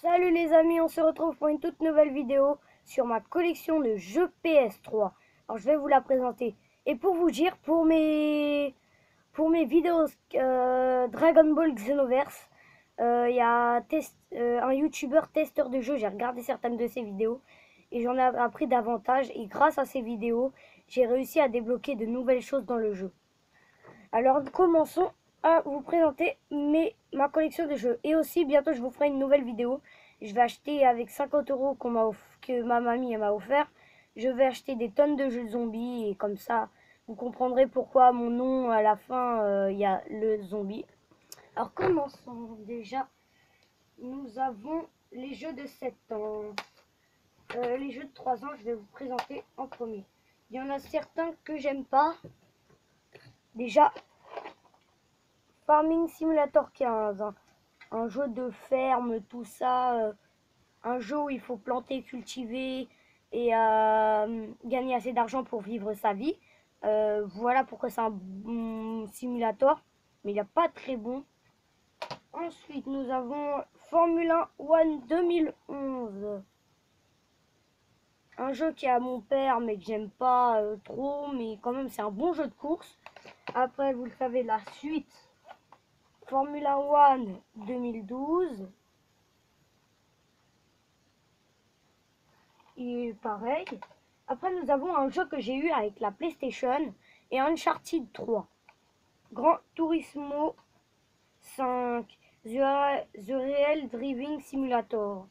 Salut les amis, on se retrouve pour une toute nouvelle vidéo sur ma collection de jeux PS3. Alors je vais vous la présenter. Et pour vous dire, pour mes vidéos Dragon Ball Xenoverse, il y a un youtubeur testeur de jeux, j'ai regardé certaines de ses vidéos et j'en ai appris davantage. Et grâce à ces vidéos, j'ai réussi à débloquer de nouvelles choses dans le jeu. Alors commençons à vous présenter ma collection de jeux. Et aussi bientôt je vous ferai une nouvelle vidéo. Je vais acheter avec 50 euros que ma mamie m'a offert. Je vais acheter des tonnes de jeux de zombies et comme ça vous comprendrez pourquoi mon nom à la fin il y a le zombie. Alors commençons déjà. Nous avons les jeux de 7 ans. Les jeux de 3 ans je vais vous présenter en premier. Il y en a certains que j'aime pas. Déjà Farming Simulator 15, un jeu de ferme, tout ça, un jeu où il faut planter, cultiver et gagner assez d'argent pour vivre sa vie. Voilà pourquoi c'est un bon simulator, mais il n'est pas très bon. Ensuite, nous avons Formula One 2011. Un jeu qui est à mon père, mais que j'aime pas trop, mais quand même c'est un bon jeu de course. Après, vous le savez, la suite. Formula One 2012. Et pareil. Après, nous avons un jeu que j'ai eu avec la PlayStation et Uncharted 3. Gran Turismo 5. The Real Driving Simulator.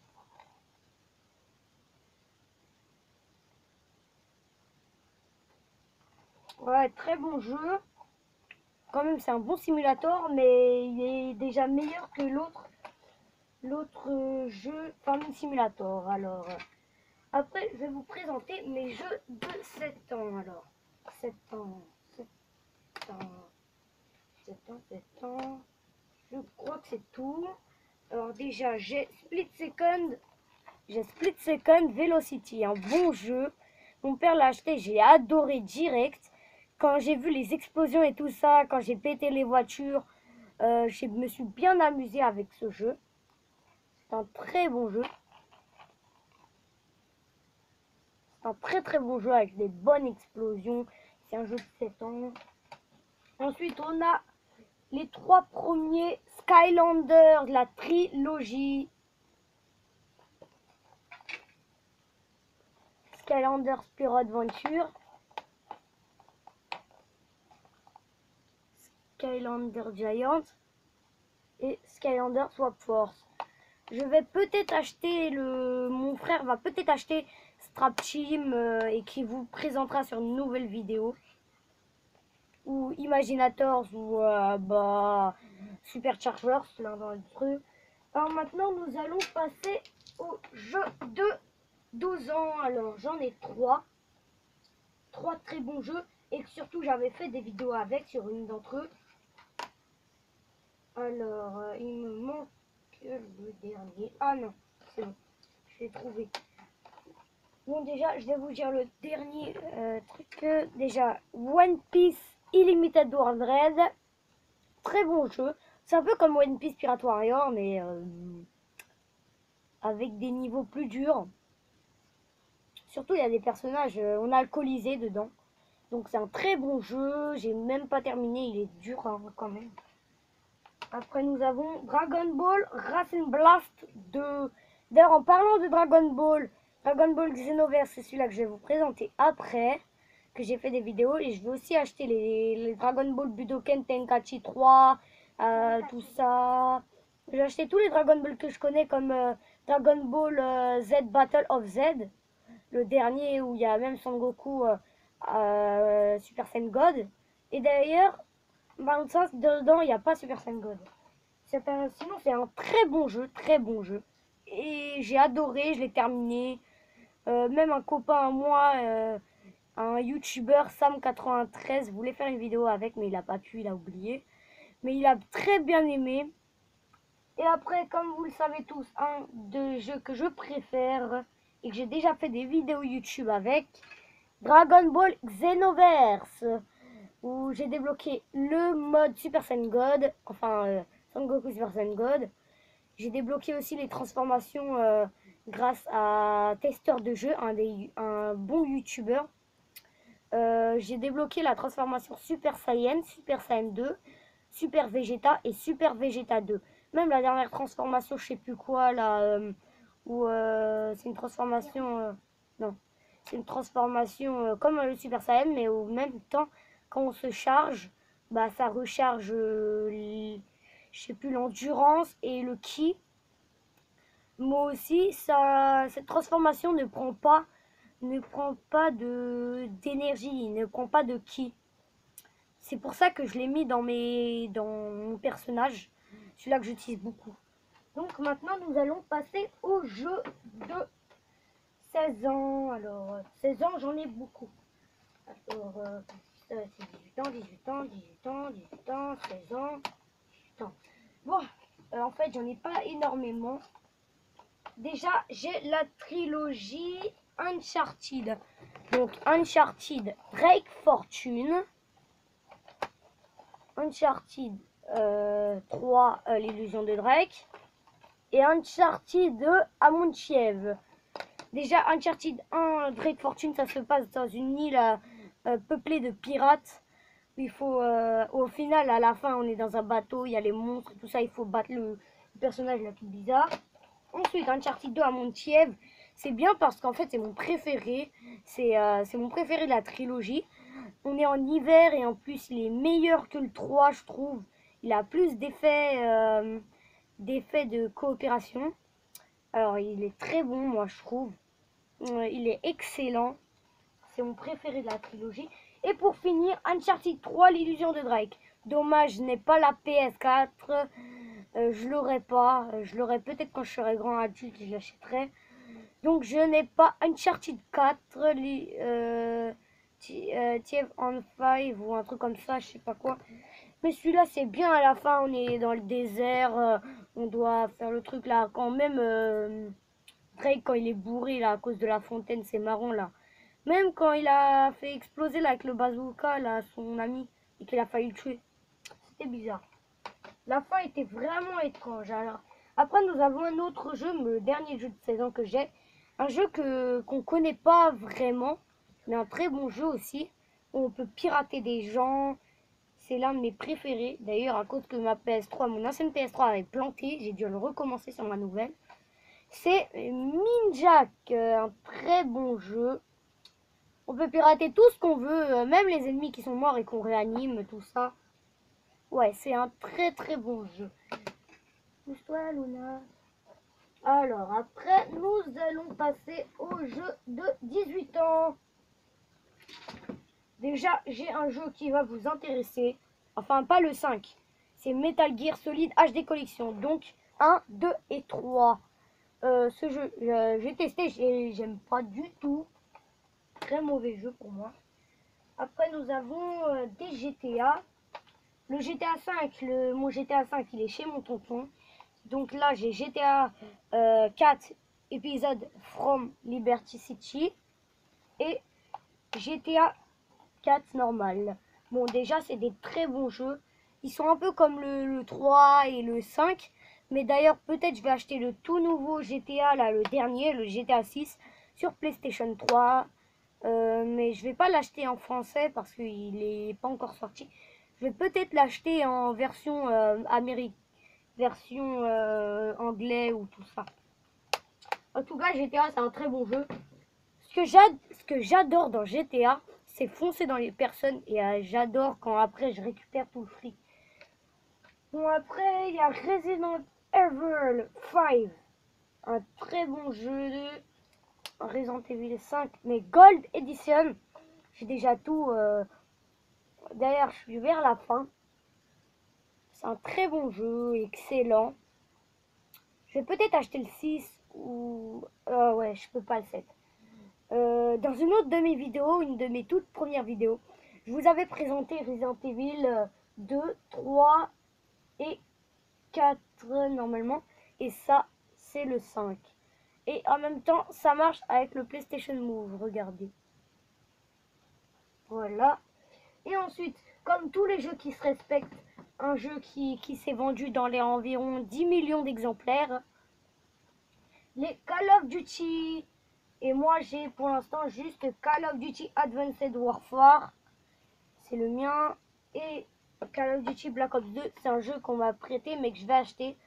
Ouais, très bon jeu. Quand même, c'est un bon simulator, mais il est déjà meilleur que l'autre jeu Farming Simulator. Alors, après, je vais vous présenter mes jeux de 7 ans. Alors, 7 ans, 7 ans, 7 ans, 7 ans. Je crois que c'est tout. Alors déjà, j'ai Split Second Velocity, un bon jeu. Mon père l'a acheté, j'ai adoré direct. Quand j'ai vu les explosions et tout ça, quand j'ai pété les voitures, je me suis bien amusé avec ce jeu. C'est un très bon jeu. C'est un très très bon jeu avec des bonnes explosions. C'est un jeu de 7 ans. Ensuite, on a les 3 premiers Skylanders, la trilogie. Skylanders Spyro Adventure. Skylander Giant et Skylander Swap Force. Je vais peut-être acheter mon frère va peut-être acheter Strap Team et qui vous présentera sur une nouvelle vidéo. Ou Imaginators ou Superchargers, l'un d'entre eux. Alors maintenant nous allons passer au jeu de 12 ans. Alors j'en ai 3 très bons jeux et surtout j'avais fait des vidéos avec sur une d'entre eux. Alors, il me manque le dernier. Ah non, c'est bon, je l'ai trouvé. Bon, déjà, je vais vous dire le dernier truc. Déjà, One Piece Illimited World Red. Très bon jeu. C'est un peu comme One Piece Pirate Warrior, mais avec des niveaux plus durs. Surtout, il y a des personnages, on a alcoolisé dedans. Donc, c'est un très bon jeu. J'ai même pas terminé, il est dur hein, quand même. Après, nous avons Dragon Ball Racing Blast 2. D'ailleurs, en parlant de Dragon Ball Xenoverse, c'est celui-là que je vais vous présenter après, que j'ai fait des vidéos. Et je vais aussi acheter les Dragon Ball Budoken Tenkaichi 3, tout ça. J'ai acheté tous les Dragon Ball que je connais, comme Dragon Ball Z Battle of Z, le dernier où il y a même Son Goku Super Saiyan God. Et d'ailleurs, dans le sens, dedans, il n'y a pas Super Saiyan God. Sinon, c'est un très bon jeu, très bon jeu. Et j'ai adoré, je l'ai terminé. Même un copain à moi, un YouTuber, Sam93, voulait faire une vidéo avec, mais il n'a pas pu, il a oublié. Mais il a très bien aimé. Et après, comme vous le savez tous, un des jeux que je préfère et que j'ai déjà fait des vidéos YouTube avec, Dragon Ball Xenoverse, où j'ai débloqué le mode Super Saiyan God, enfin Son Goku Super Saiyan God. J'ai débloqué aussi les transformations grâce à Testeur de jeu, un bon youtubeur. J'ai débloqué la transformation Super Saiyan 2, Super Vegeta et Super Vegeta 2. Même la dernière transformation, je sais plus quoi, là, c'est une transformation... non, c'est une transformation comme le Super Saiyan, mais au même temps, quand on se charge, bah ça recharge, je sais plus, l'endurance et le ki. Moi aussi, cette transformation ne prend pas d'énergie, ne prend pas de ki. C'est pour ça que je l'ai mis dans mon personnage, celui-là que j'utilise beaucoup. Donc maintenant, nous allons passer au jeu de 16 ans. Alors, 16 ans, j'en ai beaucoup. Alors, c'est 18 ans, 18 ans, 18 ans, 18 ans, 16 ans, 18 ans. Bon, en fait, j'en ai pas énormément. Déjà, j'ai la trilogie Uncharted. Donc, Uncharted Drake Fortune. Uncharted 3, l'illusion de Drake. Et Uncharted 2, Amontiev. Déjà, Uncharted 1, Drake Fortune, ça se passe dans une île peuplée de pirates. Il faut, au final, à la fin, on est dans un bateau, il y a les monstres, tout ça, il faut battre le personnage le plus bizarre. Ensuite, Uncharted 2 à Montiev, c'est bien parce qu'en fait, c'est mon préféré. C'est mon préféré de la trilogie. On est en hiver et en plus, il est meilleur que le 3, je trouve. Il a plus d'effets de coopération. Alors, il est très bon, moi, je trouve. Il est excellent. C'est mon préféré de la trilogie. Et pour finir, Uncharted 3, l'illusion de Drake. Dommage, je n'ai pas la PS4. Je l'aurai pas. Je l'aurai peut-être quand je serai grand adulte, je l'achèterai. Donc je n'ai pas Uncharted 4, Thief on 5 ou un truc comme ça, je sais pas quoi. Mais celui-là c'est bien, à la fin on est dans le désert, on doit faire le truc là. Quand même Drake quand il est bourré là à cause de la fontaine, c'est marrant là. Même quand il a fait exploser là avec le bazooka là son ami et qu'il a failli le tuer. C'était bizarre. La fin était vraiment étrange. Alors, après, nous avons un autre jeu, le dernier jeu de 16 ans que j'ai. Un jeu qu'on connaît pas vraiment, mais un très bon jeu aussi. Où on peut pirater des gens. C'est l'un de mes préférés. D'ailleurs, à cause que ma PS3, mon ancienne PS3 avait planté, j'ai dû le recommencer sur ma nouvelle. C'est Minjak, un très bon jeu. On peut pirater tout ce qu'on veut, même les ennemis qui sont morts et qu'on réanime, tout ça. Ouais, c'est un très très bon jeu. Pousse-toi, Luna. Alors, après, nous allons passer au jeu de 18 ans. Déjà, j'ai un jeu qui va vous intéresser. Enfin, pas le 5. C'est Metal Gear Solid HD Collection. Donc, 1, 2 et 3. Ce jeu, j'ai testé, j'aime pas du tout. Très mauvais jeu pour moi. Après, nous avons des GTA. Le GTA 5, mon GTA 5, il est chez mon tonton. Donc là, j'ai GTA 4 épisode From Liberty City et GTA 4 normal. Bon, déjà, c'est des très bons jeux. Ils sont un peu comme le 3 et le 5. Mais d'ailleurs, peut-être je vais acheter le tout nouveau GTA, là, le dernier, le GTA 6, sur PlayStation 3. Mais je vais pas l'acheter en français parce qu'il n'est pas encore sorti. Je vais peut-être l'acheter en version version anglais ou tout ça. En tout cas, GTA, c'est un très bon jeu. Ce que j'adore dans GTA, c'est foncer dans les personnes et j'adore quand après je récupère tout le fric. Bon, après, il y a Resident Evil 5. Un très bon jeu de Resident Evil 5, mais Gold Edition. J'ai déjà tout. D'ailleurs, je suis vers la fin. C'est un très bon jeu, excellent. Je vais peut-être acheter le 6 ou... ouais, je peux pas le 7. Dans une autre de mes vidéos, une de mes toutes premières vidéos, je vous avais présenté Resident Evil 2, 3 et 4 normalement. Et ça, c'est le 5. Et en même temps, ça marche avec le PlayStation Move, regardez. Voilà. Et ensuite, comme tous les jeux qui se respectent, un jeu qui s'est vendu dans les environ 10 millions d'exemplaires. Les Call of Duty. Et moi, j'ai pour l'instant juste Call of Duty Advanced Warfare. C'est le mien. Et Call of Duty Black Ops 2, c'est un jeu qu'on m'a prêté mais que je vais acheter.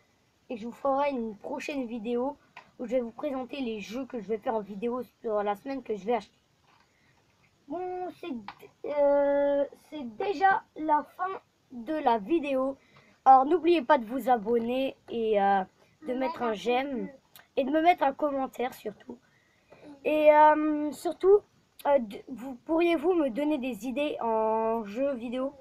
Et je vous ferai une prochaine vidéo où je vais vous présenter les jeux que je vais faire en vidéo sur la semaine que je vais acheter. Bon, c'est déjà la fin de la vidéo. Alors n'oubliez pas de vous abonner et de mettre un j'aime et de me mettre un commentaire surtout. Et surtout, pourriez-vous me donner des idées en jeux vidéo?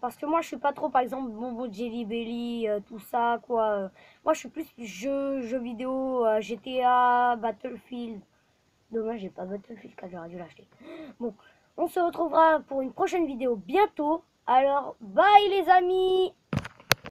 Parce que moi je suis pas trop par exemple Bonbon Jelly Belly, tout ça quoi. Moi je suis plus jeux vidéo, GTA, Battlefield. Dommage j'ai pas Battlefield car j'aurais dû l'acheter. Bon, on se retrouvera pour une prochaine vidéo bientôt. Alors bye les amis!